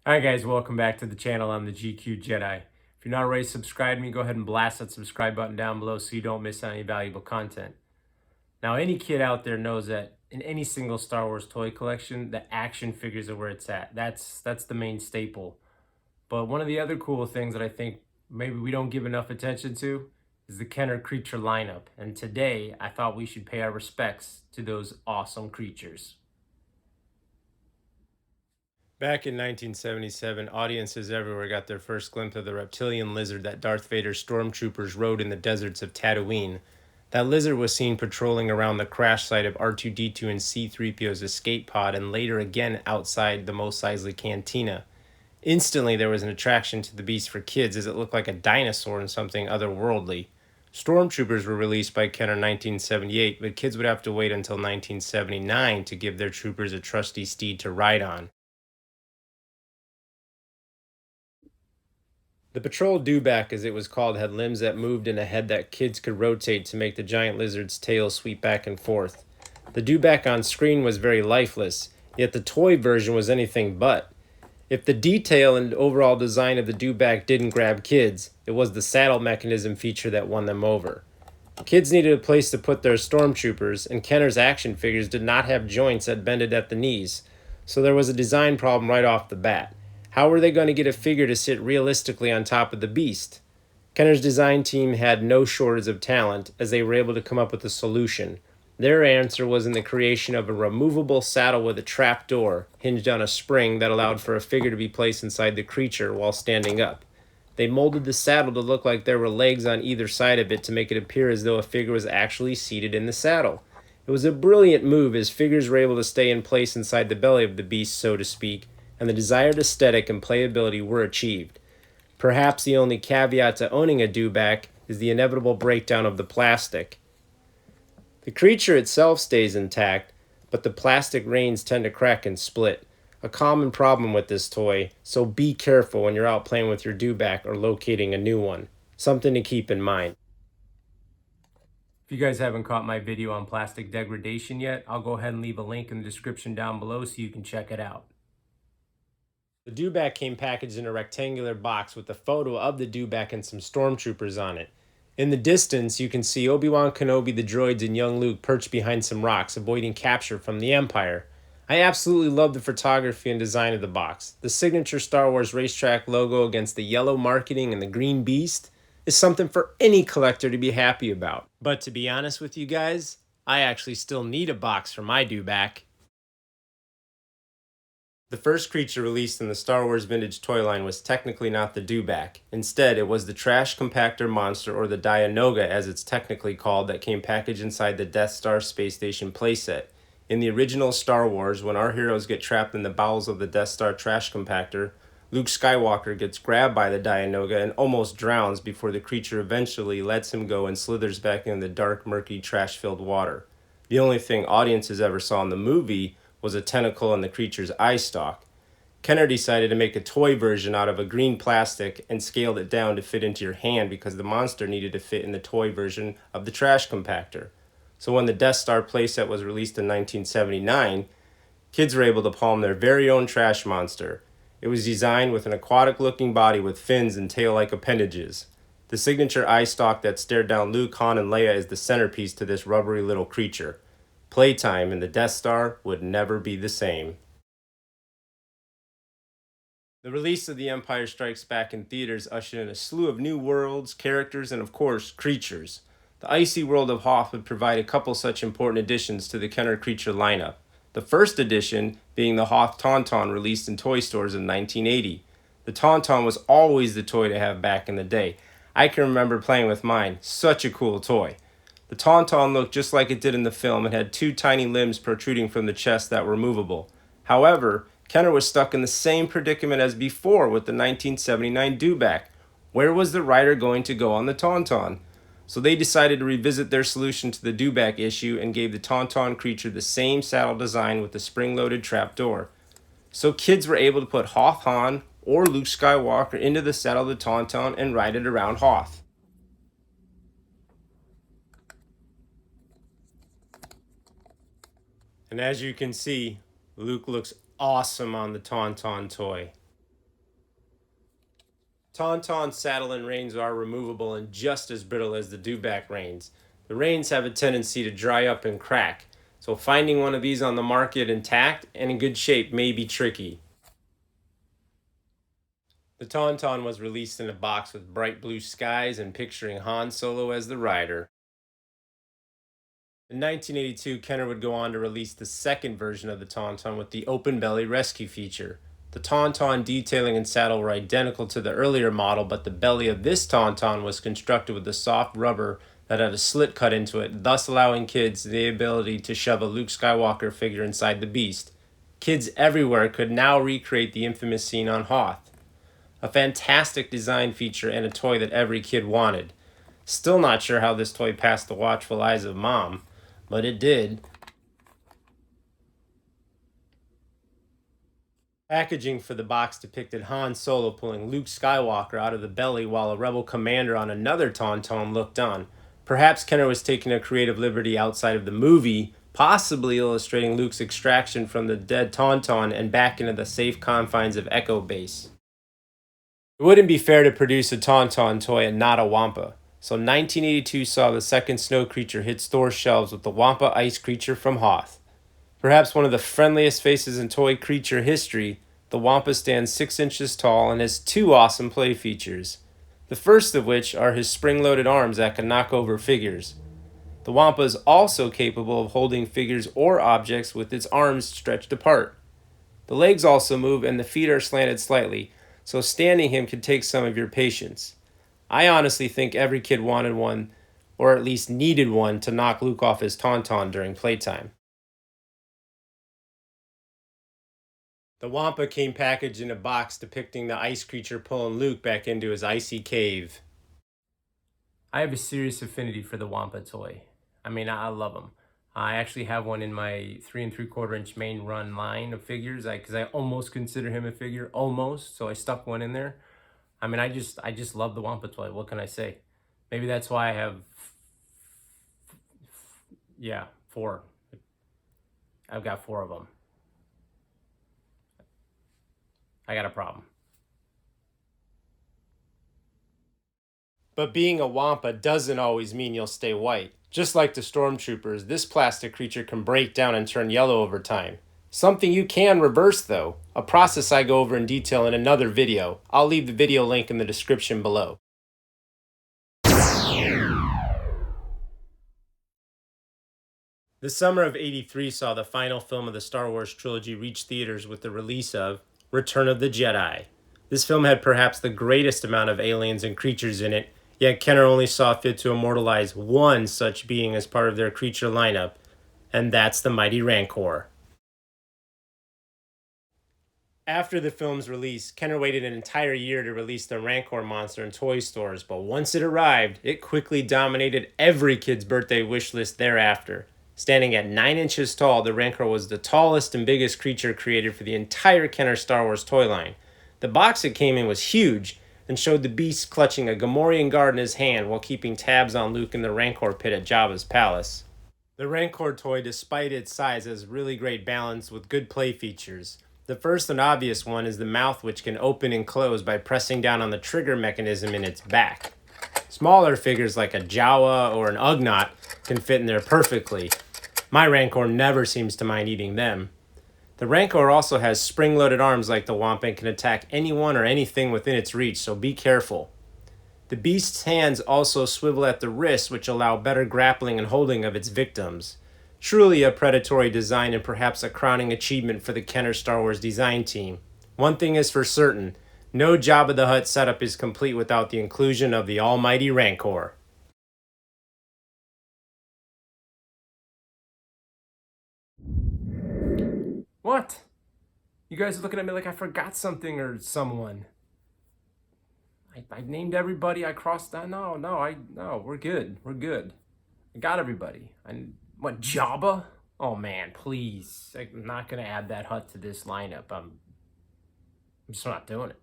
Alright guys, welcome back to the channel. I'm the GQ Jedi. If you're not already subscribed to me, go ahead and blast that subscribe button down below so you don't miss any valuable content. Now, any kid out there knows that in any single Star Wars toy collection, the action figures are where it's at. That's the main staple. But one of the other cool things that I think maybe we don't give enough attention to is the Kenner creature lineup. And today, I thought we should pay our respects to those awesome creatures. Back in 1977, audiences everywhere got their first glimpse of the reptilian lizard that Darth Vader's stormtroopers rode in the deserts of Tatooine. That lizard was seen patrolling around the crash site of R2-D2 and C-3PO's escape pod and later again outside the Mos Eisley Cantina. Instantly, there was an attraction to the beast for kids as it looked like a dinosaur and something otherworldly. Stormtroopers were released by Kenner in 1978, but kids would have to wait until 1979 to give their troopers a trusty steed to ride on. The patrol Dewback, as it was called, had limbs that moved and a head that kids could rotate to make the giant lizard's tail sweep back and forth. The Dewback on screen was very lifeless, yet the toy version was anything but. If the detail and overall design of the Dewback didn't grab kids, it was the saddle mechanism feature that won them over. Kids needed a place to put their stormtroopers, and Kenner's action figures did not have joints that bended at the knees, so there was a design problem right off the bat. How were they going to get a figure to sit realistically on top of the beast? Kenner's design team had no shortage of talent, as they were able to come up with a solution. Their answer was in the creation of a removable saddle with a trap door, hinged on a spring that allowed for a figure to be placed inside the creature while standing up. They molded the saddle to look like there were legs on either side of it to make it appear as though a figure was actually seated in the saddle. It was a brilliant move, as figures were able to stay in place inside the belly of the beast, so to speak, and the desired aesthetic and playability were achieved. Perhaps the only caveat to owning a Dewback is the inevitable breakdown of the plastic. The creature itself stays intact, but the plastic reins tend to crack and split. A common problem with this toy, so be careful when you're out playing with your Dewback or locating a new one. Something to keep in mind. If you guys haven't caught my video on plastic degradation yet, I'll go ahead and leave a link in the description down below so you can check it out. The Dewback came packaged in a rectangular box with a photo of the Dewback and some stormtroopers on it. In the distance, you can see Obi-Wan Kenobi, the droids, and young Luke perched behind some rocks, avoiding capture from the Empire. I absolutely love the photography and design of the box. The signature Star Wars racetrack logo against the yellow marketing and the green beast is something for any collector to be happy about. But to be honest with you guys, I actually still need a box for my Dewback. The first creature released in the Star Wars vintage toy line was technically not the Dewback. Instead, it was the trash compactor monster, or the Dianoga as it's technically called, that came packaged inside the Death Star Space Station playset. In the original Star Wars, when our heroes get trapped in the bowels of the Death Star trash compactor, Luke Skywalker gets grabbed by the Dianoga and almost drowns before the creature eventually lets him go and slithers back into the dark, murky, trash-filled water. The only thing audiences ever saw in the movie was a tentacle on the creature's eye stalk. Kenner decided to make a toy version out of a green plastic and scaled it down to fit into your hand because the monster needed to fit in the toy version of the trash compactor. So when the Death Star playset was released in 1979, kids were able to palm their very own trash monster. It was designed with an aquatic-looking body with fins and tail-like appendages. The signature eye stalk that stared down Luke, Han, and Leia is the centerpiece to this rubbery little creature. Playtime in the Death Star would never be the same. The release of The Empire Strikes Back in theaters ushered in a slew of new worlds, characters, and of course, creatures. The icy world of Hoth would provide a couple such important additions to the Kenner creature lineup. The first addition being the Hoth TaunTaun, released in toy stores in 1980. The TaunTaun was always the toy to have back in the day. I can remember playing with mine. Such a cool toy. The TaunTaun looked just like it did in the film and had two tiny limbs protruding from the chest that were movable. However, Kenner was stuck in the same predicament as before with the 1979 Dewback. Where was the rider going to go on the TaunTaun? So they decided to revisit their solution to the Dewback issue and gave the TaunTaun creature the same saddle design with the spring-loaded trapdoor. So kids were able to put Hoth Han or Luke Skywalker into the saddle of the TaunTaun and ride it around Hoth. And as you can see, Luke looks awesome on the TaunTaun toy. TaunTaun saddle and reins are removable and just as brittle as the Dewback reins. The reins have a tendency to dry up and crack, so finding one of these on the market intact and in good shape may be tricky. The TaunTaun was released in a box with bright blue skies and picturing Han Solo as the rider. In 1982, Kenner would go on to release the second version of the TaunTaun with the open belly rescue feature. The TaunTaun detailing and saddle were identical to the earlier model, but the belly of this TaunTaun was constructed with a soft rubber that had a slit cut into it, thus allowing kids the ability to shove a Luke Skywalker figure inside the beast. Kids everywhere could now recreate the infamous scene on Hoth. A fantastic design feature and a toy that every kid wanted. Still not sure how this toy passed the watchful eyes of Mom, but it did. Packaging for the box depicted Han Solo pulling Luke Skywalker out of the belly while a rebel commander on another Taunton looked on. Perhaps Kenner was taking a creative liberty outside of the movie, possibly illustrating Luke's extraction from the dead Tauntaun and back into the safe confines of Echo Base. It wouldn't be fair to produce a Tauntaun toy and not a Wampa, so 1982 saw the second snow creature hit store shelves with the Wampa ice creature from Hoth. Perhaps one of the friendliest faces in toy creature history, the Wampa stands 6 inches tall and has two awesome play features. The first of which are his spring-loaded arms that can knock over figures. The Wampa is also capable of holding figures or objects with its arms stretched apart. The legs also move and the feet are slanted slightly, so standing him can take some of your patience. I honestly think every kid wanted one, or at least needed one, to knock Luke off his tauntaun during playtime. The Wampa came packaged in a box depicting the ice creature pulling Luke back into his icy cave. I have a serious affinity for the Wampa toy. I love them. I actually have one in my 3 3/4 inch main run line of figures, because I almost consider him a figure, almost. So I stuck one in there. I just love the Wampa toy. What can I say? Maybe that's why I have, yeah, 4. I've got 4 of them. I got a problem. But being a Wampa doesn't always mean you'll stay white. Just like the stormtroopers, this plastic creature can break down and turn yellow over time. Something you can reverse though, a process I go over in detail in another video. I'll leave the video link in the description below. The summer of '83 saw the final film of the Star Wars trilogy reach theaters with the release of Return of the Jedi. This film had perhaps the greatest amount of aliens and creatures in it, yet Kenner only saw fit to immortalize one such being as part of their creature lineup, and that's the mighty Rancor. After the film's release, Kenner waited an entire year to release the Rancor monster in toy stores, but once it arrived, it quickly dominated every kid's birthday wish list thereafter. Standing at 9 inches tall, the Rancor was the tallest and biggest creature created for the entire Kenner Star Wars toy line. The box it came in was huge and showed the beast clutching a Gamorrean guard in his hand while keeping tabs on Luke in the Rancor pit at Jabba's palace. The Rancor toy, despite its size, has really great balance with good play features. The first and obvious one is the mouth, which can open and close by pressing down on the trigger mechanism in its back. Smaller figures like a Jawa or an Ugnaught can fit in there perfectly. My Rancor never seems to mind eating them. The Rancor also has spring-loaded arms like the Wampa and can attack anyone or anything within its reach, so be careful. The beast's hands also swivel at the wrists, which allow better grappling and holding of its victims. Truly a predatory design and perhaps a crowning achievement for the Kenner Star Wars design team. One thing is for certain, no Jabba the Hutt setup is complete without the inclusion of the almighty Rancor. What? You guys are looking at me like I forgot something or someone. I named everybody. I crossed that. No, we're good. We're good. I got everybody. What, Jabba? Oh man, please. I'm not gonna add that Hutt to this lineup. I'm just not doing it.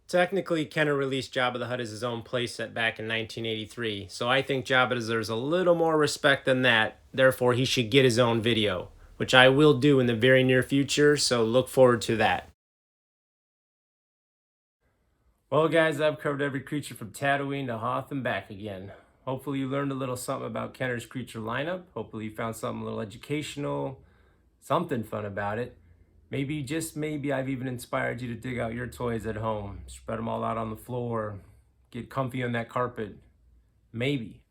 Technically, Kenner released Jabba the Hutt as his own playset back in 1983, so I think Jabba deserves a little more respect than that. Therefore, he should get his own video, which I will do in the very near future, so look forward to that. Well, guys, I've covered every creature from Tatooine to Hoth and back again. Hopefully you learned a little something about Kenner's creature lineup. Hopefully you found something a little educational, something fun about it. Maybe, just maybe, I've even inspired you to dig out your toys at home. Spread them all out on the floor. Get comfy on that carpet. Maybe.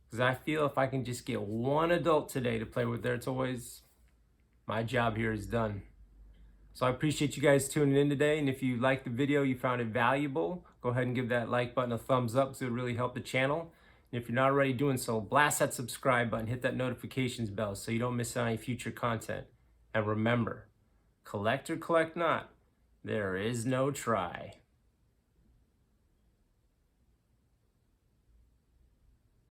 Because I feel if I can just get one adult today to play with their toys, my job here is done. So I appreciate you guys tuning in today. And if you liked the video, you found it valuable, go ahead and give that like button a thumbs up because it would really help the channel. And if you're not already doing so, blast that subscribe button, hit that notifications bell so you don't miss out on any future content. And remember, collect or collect not, there is no try.